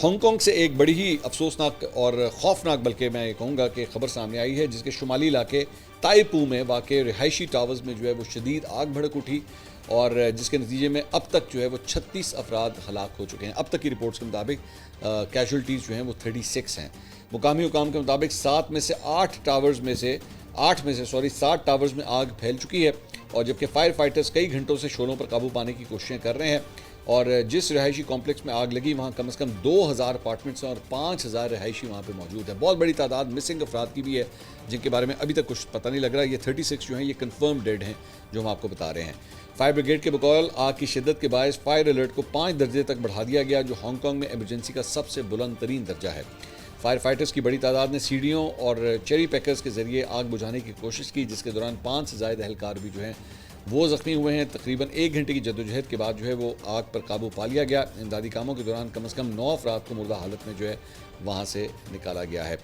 Hong Kong से एक बड़ी ही अफसोसनाक और खौफनाक बल्कि मैं ये कहूँगा कि खबर सामने आई है, जिसके शुमाली इलाके ताइपू में वाक़ रिहायशी टावर्स में जो है वो शदीद आग भड़क उठी और जिसके नतीजे में अब तक जो है वो 36 अफराद हलाक हो चुके हैं। अब तक की रिपोर्ट्स के मुताबिक कैजुअल्टीज़ जो हैं वो 36 हैं। मुकामी हुकाम के मुताबिक 7 टावर्स में आग फैल चुकी है और जबकि फायर फाइटर्स कई घंटों से शोलों पर काबू पाने की कोशिशें कर रहे हैं। और जिस रिहायशी कॉम्प्लेक्स में आग लगी वहाँ कम से कम 2000 अपार्टमेंट्स हैं और 5000 रिहायशी वहाँ पे मौजूद है। बहुत बड़ी तादाद मिसिंग अफराद की भी है, जिनके बारे में अभी तक कुछ पता नहीं लग रहा। ये 36 जो हैं ये कंफर्म डेड हैं, जो हम आपको बता रहे हैं। फायर ब्रिगेड के बकौल आग की शिद्दत के बायस फायर अलर्ट को 5 दर्जे तक बढ़ा दिया गया, जो हांगकांग में इमरजेंसी का सबसे बुलंद तरीन दर्जा है। फायर फाइटर्स की बड़ी तादाद ने सीढ़ियों और चेरी पैकर्स के जरिए आग बुझाने की कोशिश की, जिसके दौरान 5 से ज़ायद एहलकार भी जो हैं वो ज़ख्मी हुए हैं। तकरीबन 1 घंटे की जद्दोजहद के बाद जो है वो आग पर काबू पा लिया गया। इमदादी कामों के दौरान कम से कम 9 अफराद को मुर्दा हालत में जो है वहाँ से निकाला गया है।